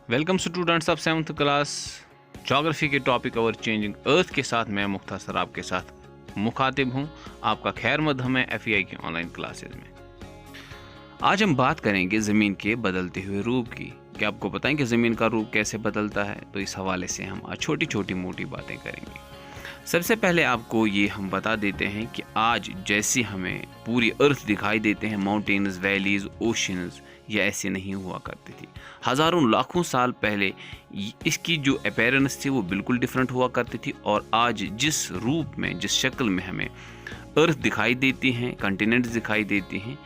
Welcome students of 7th class geography के topic और changing earth के साथ मैं मुख्तसर आपके साथ मुखातिब हूं। आपका खैर मकदम है FEI की ऑनलाइन क्लासेज में। आज हम बात करेंगे ज़मीन के बदलते हुए रूप की। क्या आपको पता है कि ज़मीन का रूप कैसे बदलता है? तो इस हवाले से हम आज छोटी छोटी मोटी बातें करेंगे। सबसे पहले आपको ये हम बता देते हैं कि आज जैसी हमें पूरी अर्थ दिखाई देते हैं, माउंटेन्स, वैलीज, ओशंस, ये ऐसे नहीं हुआ करती थी। हज़ारों लाखों साल पहले इसकी जो अपीयरेंस थी वो बिल्कुल डिफरेंट हुआ करती थी, और आज जिस रूप में, जिस शक्ल में हमें अर्थ दिखाई देती हैं, कॉन्टिनेंट्स दिखाई देते हैं,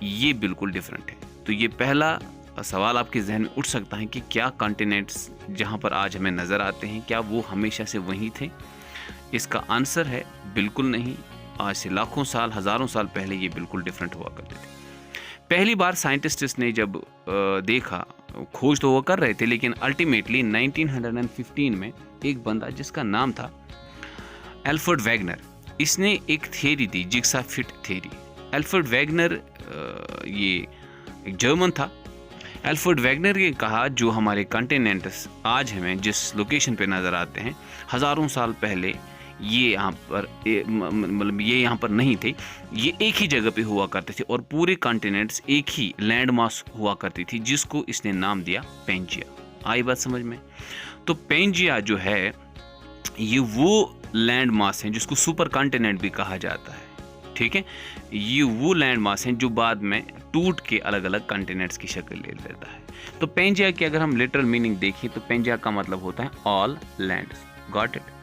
ये बिल्कुल डिफरेंट है। तो ये पहला सवाल आपके जहन में उठ सकता है कि क्या कॉन्टिनेंट्स जहाँ पर आज हमें नज़र आते हैं, क्या वो हमेशा से वहीं थे? इसका आंसर है बिल्कुल नहीं। आज से लाखों साल, हज़ारों साल पहले ये बिल्कुल डिफरेंट हुआ करते थे। पहली बार साइंटिस्ट्स ने जब देखा, खोज तो वो कर रहे थे, लेकिन अल्टीमेटली 1915 में एक बंदा जिसका नाम था एल्फ्रेड वेगनर, इसने एक थ्योरी दी, jigsaw fit theory. Alfred Wegener ये एक जर्मन था। एल्फ्रेड वेगनर ने कहा जो हमारे कॉन्टिनेंट्स आज हमें जिस लोकेशन पे नज़र आते हैं, हज़ारों साल पहले ये यहाँ पर मतलब ये यहाँ पर नहीं थे, ये एक ही जगह पे हुआ करते थे, और पूरे कॉन्टिनेंट्स एक ही लैंड मास हुआ करती थी, जिसको इसने नाम दिया पेंजिया। आई बात समझ में? तो पेंजिया जो है ये वो लैंड मास है जिसको सुपर कॉन्टिनेंट भी कहा जाता है। ठीक है, ये वो लैंड मास हैं जो बाद में टूट के अलग अलग कॉन्टिनेंट्स की शक्ल ले लेता है। तो पेंजिया की अगर हम लिटरल मीनिंग देखें तो पेंजिया का मतलब होता है ऑल लैंड्स। Got it?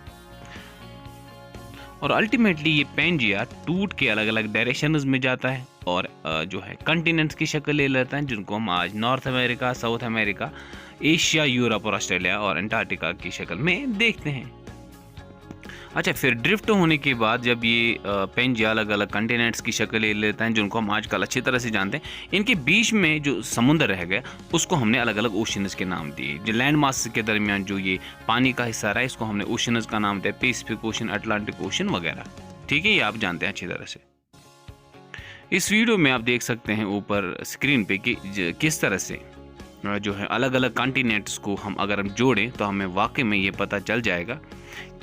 और अल्टीमेटली ये पेंजिया टूट के अलग अलग डायरेक्शंस में जाता है और जो है कॉन्टिनेंट्स की शक्ल ले लेता है, जिनको हम आज north America, south America, Asia, Europe और ऑस्ट्रेलिया और अंटार्कटिका की शक्ल में देखते हैं। अच्छा, फिर ड्रिफ्ट होने के बाद जब ये पेंजिया अलग अलग कॉन्टिनेंट्स की शक्ल ले लेता है, जिनको हम आजकल अच्छी तरह से जानते हैं, इनके बीच में जो समुद्र रह गया उसको हमने अलग अलग ओशंस के नाम दिए। जो लैंड मास के दरमियान जो ये पानी का हिस्सा रहा है, इसको हमने ओशंस का नाम दिया, पैसिफिक ओशन, अटलांटिक ओशन वगैरह। ठीक है, ये आप जानते हैं अच्छी तरह से। इस वीडियो में आप देख सकते हैं ऊपर स्क्रीन पे कि किस तरह से जो है अलग अलग कॉन्टिनेंट्स को हम जोड़ें तो हमें वाकई में ये पता चल जाएगा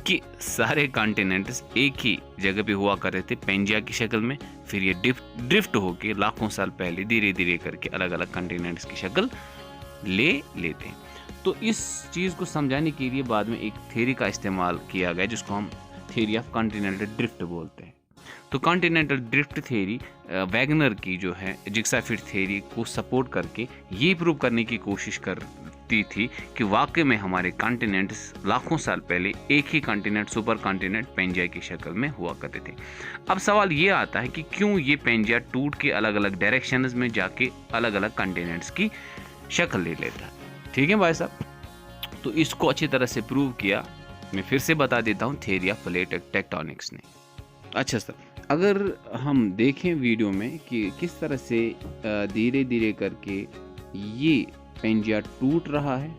कि सारे कॉन्टिनेंट्स एक ही जगह पे हुआ कर रहे थे पेंजिया की शक्ल में। फिर ये ड्रिफ्ट होके लाखों साल पहले धीरे धीरे करके अलग अलग कॉन्टिनेंट्स की शक्ल ले लेते हैं। तो इस चीज़ को समझाने के लिए बाद में एक थ्योरी का इस्तेमाल किया गया, जिसको हम थ्योरी ऑफ कॉन्टिनेंटल ड्रिफ्ट बोलते हैं। तो कॉन्टिनेंटल ड्रिफ्ट थ्योरी वैगनर की जो है जिग्सा फिट थ्योरी को सपोर्ट करके ये प्रूव करने की कोशिश करती थी कि वाकई में हमारे कॉन्टिनेंट्स लाखों साल पहले एक ही कॉन्टिनेंट, सुपर कॉन्टिनेंट पेंजिया की शक्ल में हुआ करते थे। अब सवाल ये आता है कि क्यों ये पेंजिया टूट के अलग अलग डायरेक्शंस में जाके अलग अलग कॉन्टिनेंट्स की शक्ल ले लेता है। ठीक है भाई साहब, तो इसको अच्छी तरह से प्रूव किया। मैं फिर से बता देता हूँ, थ्योरी ऑफ प्लेट टेक्टोनिक्स ने। अच्छा सर, अगर हम देखें वीडियो में कि किस तरह से धीरे धीरे करके ये पेंजिया टूट रहा है,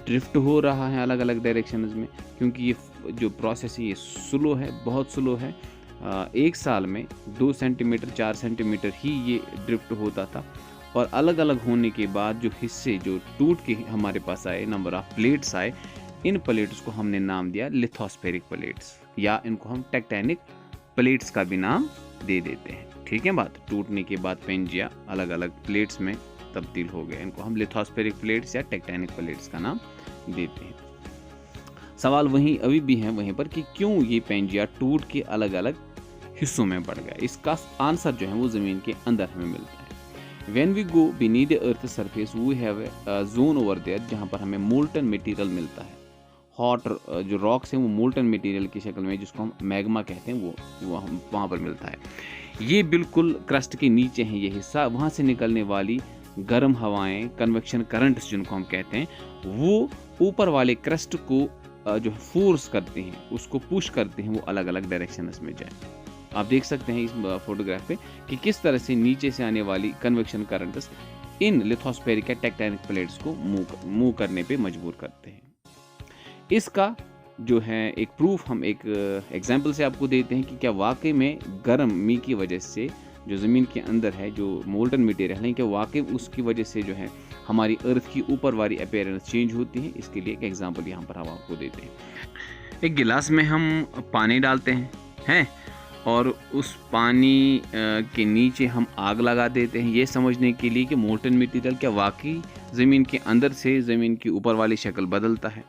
ड्रिफ्ट हो रहा है अलग अलग डायरेक्शंस में, क्योंकि ये जो प्रोसेस है ये स्लो है, बहुत स्लो है। एक साल में 2 सेंटीमीटर 4 सेंटीमीटर ही ये ड्रिफ्ट होता था, और अलग अलग होने के बाद जो हिस्से जो टूट के हमारे पास आए, नंबर ऑफ प्लेट्स आए, इन प्लेट्स को हमने नाम दिया लिथोस्फेरिक प्लेट्स, या इनको हम टेक्टोनिक प्लेट्स का भी नाम दे देते हैं। ठीक है बात? टूटने के बाद पेंजिया अलग अलग प्लेट्स में तब्दील हो गए, इनको हम लिथोस्फेरिक प्लेट्स या टेक्टोनिक प्लेट्स का नाम देते हैं। सवाल वहीं अभी भी है वहीं पर कि क्यों ये पेंजिया टूट के अलग अलग हिस्सों में बढ़ गया। इसका आंसर जो है वो ज़मीन के अंदर हमें मिलता है। When we go beneath the earth surface, we have a zone over there जहाँ पर हमें मोल्टन मटेरियल मिलता है। हॉट जो रॉक्स हैं वो मोल्टन मटेरियल की शक्ल में, जिसको हम मैग्मा कहते हैं, वो हम वहाँ पर मिलता है। ये बिल्कुल क्रस्ट के नीचे है ये हिस्सा। वहाँ से निकलने वाली गर्म हवाएं, कन्वेक्शन करंट्स जिनको हम कहते हैं, वो ऊपर वाले क्रस्ट को जो फोर्स करते हैं, उसको पुश करते हैं, वो अलग अलग डायरेक्शंस में जाए। आप देख सकते हैं इस फोटोग्राफ पे कि किस तरह से नीचे से आने वाली कन्वेक्शन करंट्स इन लिथोस्फेरिक या टेक्टोनिक प्लेट्स को मूव करने पे मजबूर करते हैं। इसका जो है एक प्रूफ हम एक एग्जाम्पल से आपको देते हैं कि क्या वाकई में गर्मी की वजह से जो ज़मीन के अंदर है, जो मोल्टन मटेरियल है, कि वाकई उसकी वजह से जो है हमारी अर्थ की ऊपर वाली अपीयरेंस चेंज होती है। इसके लिए एक एग्जांपल यहाँ पर हम आपको देते हैं। एक गिलास में हम पानी डालते हैं और उस पानी के नीचे हम आग लगा देते हैं, ये समझने के लिए कि मोल्टन मटेरियल क्या वाकई ज़मीन के अंदर से ज़मीन की ऊपर वाली शक्ल बदलता है।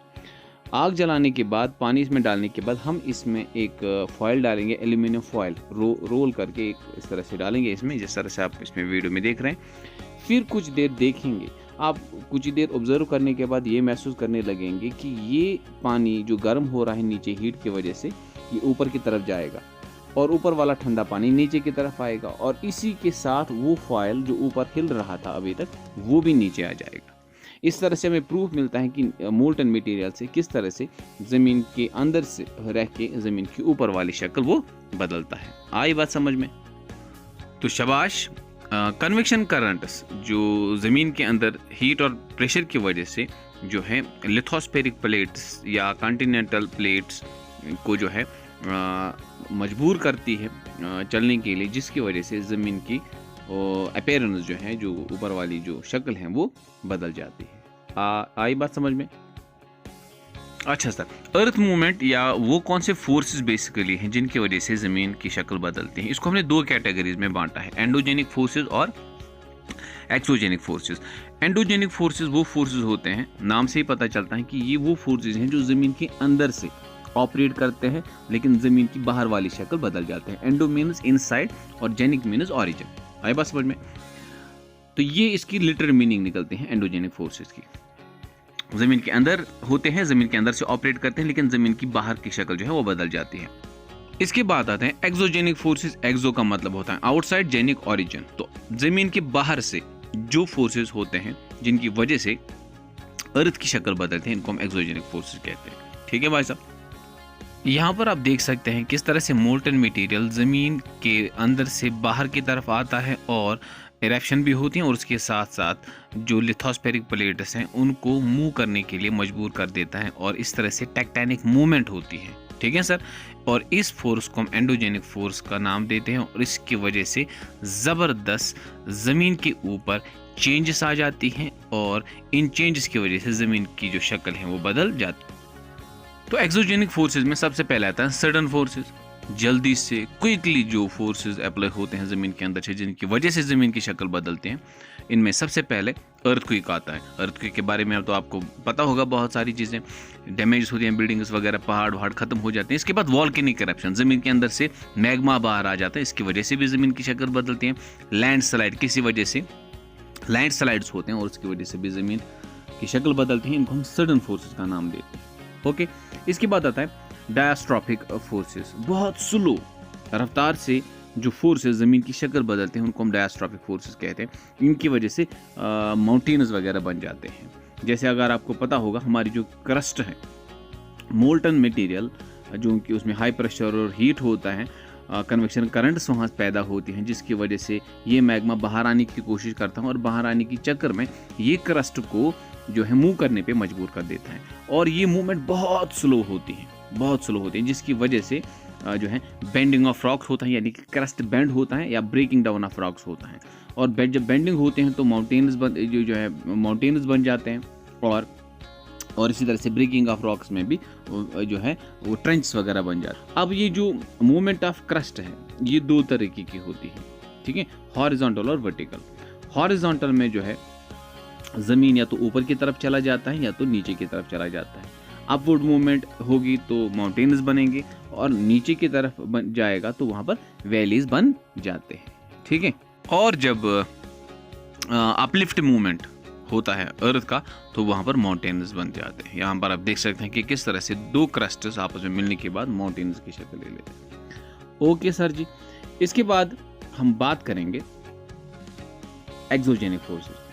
आग जलाने के बाद, पानी इसमें डालने के बाद हम इसमें एक फॉयल डालेंगे, एल्यूमिनियम फॉयल रोल करके एक इस तरह से डालेंगे इसमें, जिस तरह से आप इसमें वीडियो में देख रहे हैं। फिर कुछ देर देखेंगे, आप कुछ देर ऑब्जर्व करने के बाद ये महसूस करने लगेंगे कि ये पानी जो गर्म हो रहा है नीचे हीट की वजह से, ये ऊपर की तरफ जाएगा और ऊपर वाला ठंडा पानी नीचे की तरफ आएगा, और इसी के साथ वो फॉयल जो ऊपर हिल रहा था अभी तक, वो भी नीचे आ जाएगा। इस तरह से हमें प्रूफ मिलता है कि मोल्टन मटेरियल से किस तरह से ज़मीन के अंदर से रह के ज़मीन की ऊपर वाली शक्ल वो बदलता है। आई बात समझ में? तो शाबाश। कन्वेक्शन करंट्स जो ज़मीन के अंदर हीट और प्रेशर की वजह से जो है लिथोस्फेरिक प्लेट्स या कॉन्टिनेंटल प्लेट्स को जो है मजबूर करती है चलने के लिए, जिसकी वजह से ज़मीन की अपीयरेंस जो है, जो ऊपर वाली जो शक्ल है, वो बदल जाती है। आई बात समझ में? अच्छा सर, अर्थ मूवमेंट या वो कौन से फोर्सेस बेसिकली हैं जिनकी वजह से ज़मीन की शक्ल बदलती है? इसको हमने दो कैटेगरीज में बांटा है, एंडोजेनिक फोर्सेस और एक्सोजेनिक फोर्सेस। एंडोजेनिक फोर्सेस वो फोर्सेस होते हैं, नाम से ही पता चलता है कि ये वो फोर्सेस हैं जो ज़मीन के अंदर से ऑपरेट करते हैं, लेकिन ज़मीन की बाहर वाली शक्ल बदल जाते हैं। एंडो मीन्स इनसाइड और जेनिक मीन्स ऑरिजिन। आई बात समझ में? तो ये इसकी लिटरल मीनिंग निकलती है एंडोजेनिक फोर्सेस की। ज़मीन के अंदर होते हैं, ज़मीन के अंदर से ऑपरेट करते हैं, लेकिन ज़मीन की बाहर की शक्ल जो है वो बदल जाती है। इसके बाद आते हैं एक्सोजेनिक फोर्सेस। एक्सो का मतलब होता है आउटसाइड, जेनिक ऑरिजिन। तो ज़मीन के बाहर से जो फोर्सेस होते हैं जिनकी वजह से अर्थ की शक्ल बदलते हैं, इनको हम एक्सोजेनिक फोर्सेस कहते हैं। ठीक है भाई साहब? यहाँ पर आप देख सकते हैं किस तरह से मोल्टन मटेरियल ज़मीन के अंदर से बाहर की तरफ आता है और इरेप्शन भी होती हैं, और उसके साथ साथ जो लिथोस्फेरिक प्लेट्स हैं उनको मूव करने के लिए मजबूर कर देता है, और इस तरह से टेक्टोनिक मूवमेंट होती है। ठीक है सर? और इस फोर्स को हम एंडोजेनिक फोर्स का नाम देते हैं, और इसकी वजह से ज़बरदस्त ज़मीन के ऊपर चेंजेस आ जाती हैं, और इन चेंजेस की वजह से ज़मीन की जो शक्ल है वो बदल जाती है। तो एक्सोजेनिक फोर्सेस में सबसे पहले आता है सडन फोर्सेस, जल्दी से क्विकली जो फोर्सेस अप्लाई होते हैं ज़मीन के अंदर से, जिनकी वजह से ज़मीन की शक्ल बदलते हैं। इनमें सबसे पहले अर्थक्वेक आता है। अर्थक्वेक के बारे में तो आपको पता होगा, बहुत सारी चीज़ें डैमेज होती हैं, बिल्डिंग्स वगैरह, पहाड़ खत्म हो जाते हैं। इसके बाद वॉल्केनिक करप्शन, ज़मीन के अंदर से मैग्मा बाहर आ जाता है, इसकी वजह से भी ज़मीन की शक्ल बदलती है। लैंडस्लाइड, किसी वजह से लैंडस्लाइड्स होते हैं और उसकी वजह से भी ज़मीन की शक्ल बदलती है। इनको हम सडन फोर्सेस का नाम देते हैं। ओके, इसके बाद आता है डायस्ट्रॉपिक फोर्सेस। बहुत स्लो रफ्तार से जो फोर्सेस ज़मीन की शक्ल बदलते हैं, उनको हम डायस्ट्रॉपिक फोर्सेस कहते हैं। इनकी वजह से माउंटेन्स वगैरह बन जाते हैं। जैसे अगर आपको पता होगा, हमारी जो क्रस्ट है, मोल्टन मटेरियल, जो कि उसमें हाई प्रेशर और हीट होता है, कन्वेक्शन करंट्स वहाँ पैदा होती हैं, जिसकी वजह से ये मैग्मा बाहर आने की कोशिश करता है, और बाहर आने की चक्कर में ये क्रस्ट को जो है मूव करने पे मजबूर कर देता है, और ये मूवमेंट बहुत स्लो होती है, जिसकी वजह से जो है बेंडिंग ऑफ रॉक्स होता है, यानी कि क्रस्ट बेंड होता है या ब्रेकिंग डाउन ऑफ रॉक्स होता है। और जब बेंडिंग होते हैं तो माउंटेन्स बन जाते हैं, और इसी तरह से ब्रेकिंग ऑफ रॉक्स में भी जो है वो ट्रेंच वगैरह बन जाते हैं। अब ये जो मूवमेंट ऑफ क्रस्ट है, ये दो तरीके की होती है। ठीक है, हॉरिजॉन्टल और वर्टिकल। हॉरिजॉन्टल में जो है ज़मीन या तो ऊपर की तरफ चला जाता है या तो नीचे की तरफ चला जाता है। अपवर्ड मूवमेंट होगी तो माउंटेन्स बनेंगे, और नीचे की तरफ बन जाएगा तो वहाँ पर वैलीज बन जाते हैं। ठीक है, और जब अपलिफ्ट मूवमेंट होता है अर्थ का, तो वहाँ पर माउंटेन्स बन जाते हैं। यहाँ पर आप देख सकते हैं कि किस तरह से दो क्रस्ट्स आपस में मिलने के बाद माउंटेन्स की शक्ल ले लेते हैं। ओके सर जी, इसके बाद हम बात करेंगे एक्सोजेनिक फोर्सेस।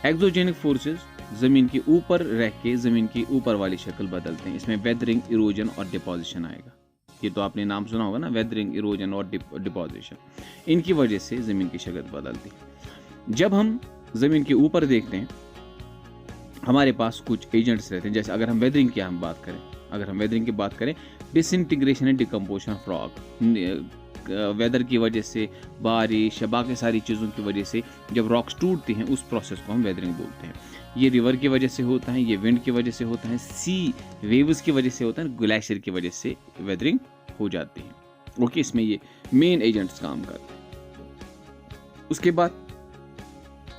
एक्सोजेनिक फोर्सेस ज़मीन के ऊपर रह के ज़मीन की ऊपर वाली शक्ल बदलते हैं। इसमें वेदरिंग, इरोजन और डिपोजिशन आएगा। ये तो आपने नाम सुना होगा ना, वेदरिंग, इरोजन और डिपोजिशन। इनकी वजह से ज़मीन की शक्ल बदलती है। जब हम ज़मीन के ऊपर देखते हैं, हमारे पास कुछ एजेंट्स रहते हैं। जैसे अगर हम वेदरिंग की बात करें, disintegration and decomposition of rock, weather की वजह से, बारिश या बाकी सारी चीज़ों की वजह से जब रॉक्स टूटती हैं, उस प्रोसेस को हम वेदरिंग बोलते हैं। ये रिवर की वजह से होता है, ये विंड की वजह से होता है, सी वेव्स की वजह से होता है, ग्लेशियर की वजह से वेदरिंग हो जाती है। ओके, इसमें ये मेन एजेंट्स काम करते हैं। उसके बाद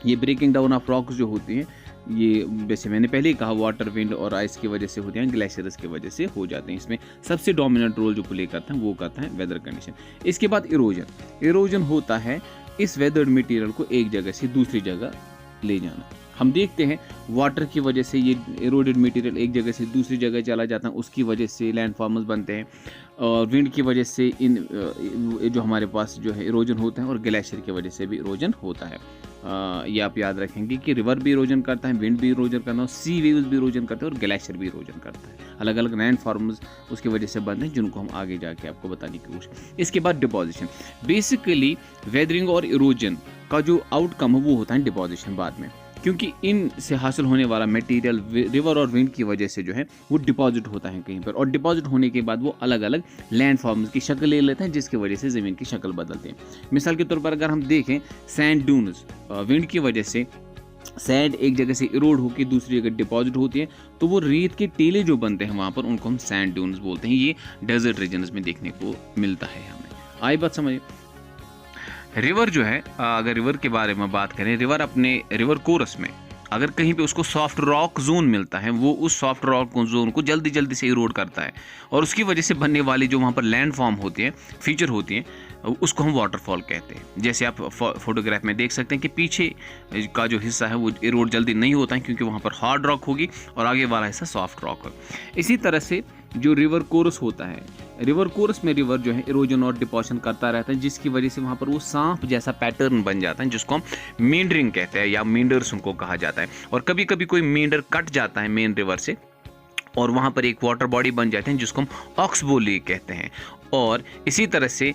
ये ब्रेकिंग डाउन ऑफ रॉक्स जो होती हैं, ये वैसे मैंने पहले ही कहा वाटर, विंड और आइस की वजह से होते हैं, ग्लेशियर्स की वजह से हो जाते हैं। इसमें सबसे डोमिनेंट रोल जो प्ले करता है वो करता है वेदर कंडीशन। इसके बाद इरोजन होता है इस वेदर्ड मटेरियल को एक जगह से दूसरी जगह ले जाना। हम देखते हैं वाटर की वजह से ये इरोडेड मटेरियल एक जगह से दूसरी जगह चला जाता है, उसकी वजह से लैंडफॉर्म्स बनते हैं, और विंड की वजह से इन जो हमारे पास जो है इरोजन होता है, और ग्लेशियर की वजह से भी इरोजन होता है। ये आप याद रखेंगे कि रिवर भी इरोजन करता है, विंड भी इरोजन करता है, सी वेव्स भी इरोजन करते हैं, और ग्लेशियर भी इरोजन करता है। अलग अलग लैंडफॉर्म्स उसकी वजह से बनते हैं, जिनको हम आगे जाके आपको बताने की कोशिश। इसके बाद डिपोजिशन। बेसिकली वेदरिंग और इरोजन का जो आउटकम है वो होता है डिपोजिशन बाद में, क्योंकि इन से हासिल होने वाला मटेरियल रिवर और विंड की वजह से जो है वो डिपॉजिट होता है कहीं पर, और डिपॉजिट होने के बाद वो अलग अलग लैंडफॉर्म्स की शक्ल ले लेते हैं, जिसकी वजह से ज़मीन की शक्ल बदलते हैं। मिसाल के तौर पर अगर हम देखें सैंड ड्यून्स, विंड की वजह से सैंड एक जगह से इरोड होकर दूसरी जगह डिपॉजिट होती है, तो वो रेत के टीले जो बनते हैं वहाँ पर, उनको हम सैंड ड्यून्स बोलते हैं। ये डेजर्ट रीजन्स में देखने को मिलता है हमें। आई बात समझिए। रिवर जो है, अगर रिवर के बारे में बात करें, रिवर अपने रिवर कोरस में अगर कहीं पे उसको सॉफ्ट रॉक जोन मिलता है, वो उस सॉफ्ट रॉक जोन को जल्दी जल्दी से इरोड करता है, और उसकी वजह से बनने वाली जो वहाँ पर लैंड फॉर्म होती है, फीचर होती हैं, उसको हम वाटरफॉल कहते हैं। जैसे आप फोटोग्राफ में देख सकते हैं कि पीछे का जो हिस्सा है वो इरोड जल्दी नहीं होता है, क्योंकि वहाँ पर हार्ड रॉक होगी और आगे वाला हिस्सा सॉफ्ट रॉक है। इसी तरह से जो रिवर कोरस होता है, रिवर कोरस में रिवर जो है इरोजन और डिपोजिशन करता रहता है, जिसकी वजह से वहाँ पर वो सांप जैसा पैटर्न बन जाता है, जिसको हम मींडरिंग कहते हैं, या मींडर्स उनको कहा जाता है। और कभी कभी कोई मींडर कट जाता है मेन रिवर से, और वहाँ पर एक वाटर बॉडी बन जाते हैं, जिसको हम ऑक्सबो लेक कहते हैं। और इसी तरह से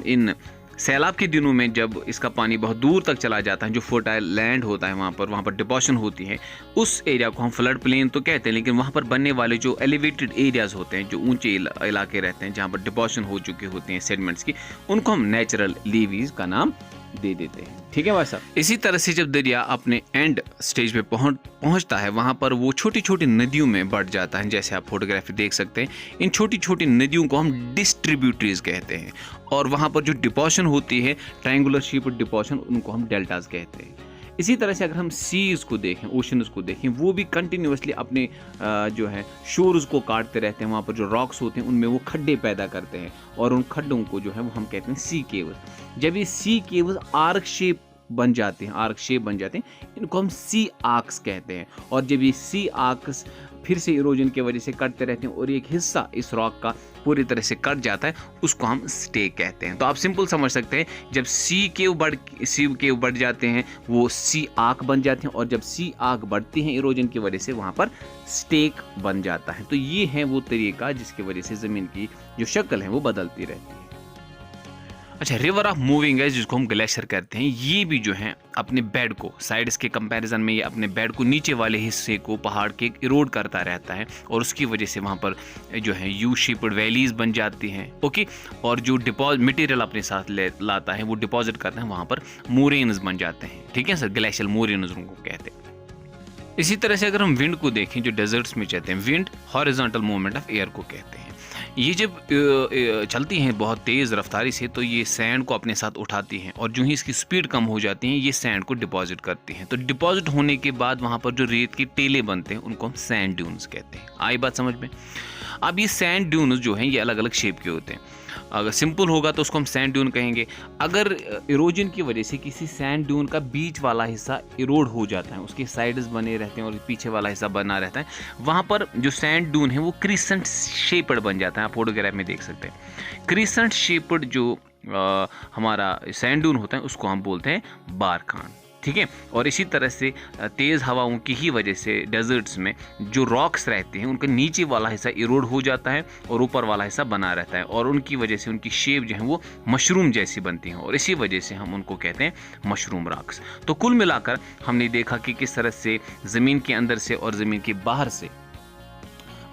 इन सैलाब के दिनों में जब इसका पानी बहुत दूर तक चला जाता है, जो फर्टाइल लैंड होता है वहाँ पर डिपोजिशन होती है, उस एरिया को हम फ्लड प्लेन तो कहते हैं, लेकिन वहाँ पर बनने वाले जो एलिवेटेड एरियाज होते हैं, जो ऊंचे इलाके रहते हैं जहाँ पर डिपोजिशन हो चुके होते हैं सेडिमेंट्स की, उनको हम नेचुरल लीवीज का नाम दे देते हैं। ठीक है भाई साहब। इसी तरह से जब दरिया अपने एंड स्टेज पे पहुंचता है, वहाँ पर वो छोटी छोटी नदियों में बढ़ जाता है। जैसे आप फोटोग्राफी देख सकते हैं, इन छोटी छोटी नदियों को हम डिस्ट्रीब्यूटरीज कहते हैं, और वहाँ पर जो डिपोजिशन होती है, ट्रायंगुलर शेप डिपोजिशन, उनको हम डेल्टाज कहते हैं। इसी तरह से अगर हम सीज को देखें, ओशंस को देखें, वो भी कंटिन्यूसली अपने जो है शोर्स को काटते रहते हैं। वहाँ पर जो रॉक्स होते हैं उनमें वो खड्डे पैदा करते हैं, और उन खड्डों को जो है वो हम कहते हैं सी केव्स। जब ये सी केव्स आर्क शेप बन जाते हैं, इनको हम सी आर्क्स कहते हैं। और जब ये सी आर्क्स फिर से इरोजन की वजह से कटते रहते हैं, और एक हिस्सा इस रॉक का पूरी तरह से कट जाता है, उसको हम स्टेक कहते हैं। तो आप सिंपल समझ सकते हैं, जब सी केव बढ़ जाते हैं, वो सी आर्क बन जाते हैं, और जब सी आर्क बढ़ती हैं इरोजन की वजह से, वहाँ पर स्टेक बन जाता है। तो ये है वो तरीका जिसकी वजह से ज़मीन की जो शक्ल है वो बदलती रहती है। अच्छा, रिवर ऑफ मूविंग एज, जिसको हम ग्लेशियर कहते हैं, ये भी जो है अपने बेड को, साइड्स के कंपैरिजन में ये अपने बेड को, नीचे वाले हिस्से को पहाड़ के इरोड करता रहता है, और उसकी वजह से वहाँ पर जो है यू शेप्ड वैलीज बन जाती हैं। ओके, और जो मटेरियल अपने साथ लाता है, वो डिपॉजिट करता है, वहाँ पर मोरेन्स बन जाते हैं। ठीक है सर, ग्लेशियल मोरेन्स उनको कहते हैं। इसी तरह से अगर हम विंड को देखें, जो डेजर्ट्स में चलते हैं, wind horizontal movement of air को कहते हैं। ये जब चलती हैं बहुत तेज़ रफ्तारी से, तो ये सैंड को अपने साथ उठाती हैं, और जो ही इसकी स्पीड कम हो जाती है, ये सैंड को डिपॉजिट करती हैं। तो डिपॉजिट होने के बाद वहाँ पर जो रेत के टेले बनते हैं, उनको हम सैंड ड्यून्स कहते हैं। आई बात समझ में। अब ये सैंड ड्यून्स जो हैं, ये अलग अलग शेप के होते हैं। अगर सिंपल होगा तो उसको हम सैंड ड्यून कहेंगे। अगर इरोजन की वजह से किसी सैंड ड्यून का बीच वाला हिस्सा इरोड हो जाता है, उसके साइड्स बने रहते हैं और पीछे वाला हिस्सा बना रहता है, वहाँ पर जो सैंड ड्यून है वो क्रिसेंट शेप्ड बन जाता है। आप फोटोग्राफ में देख सकते हैं, क्रिसेंट शेप्ड जो हमारा सैंड ड्यून होता है, उसको हम बोलते हैं बारखान। ठीक है, और इसी तरह से तेज़ हवाओं की ही वजह से डेजर्ट्स में जो रॉक्स रहते हैं, उनका नीचे वाला हिस्सा इरोड हो जाता है और ऊपर वाला हिस्सा बना रहता है, और उनकी वजह से उनकी शेप जो है वो मशरूम जैसी बनती है, और इसी वजह से हम उनको कहते हैं मशरूम रॉक्स। तो कुल मिलाकर हमने देखा कि किस तरह से ज़मीन के अंदर से और ज़मीन के बाहर से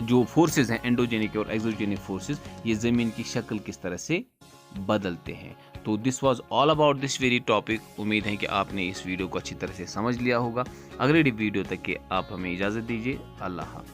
जो फोर्सेस हैं एंडोजेनिक और एक्सोजेनिक फोर्सेस, ये ज़मीन की शक्ल किस तरह से बदलते हैं। तो this was all about this very topic. उम्मीद है कि आपने इस वीडियो को अच्छी तरह से समझ लिया होगा। अगले वीडियो तक के आप हमें इजाज़त दीजिए। अल्लाह हाफ़िज़।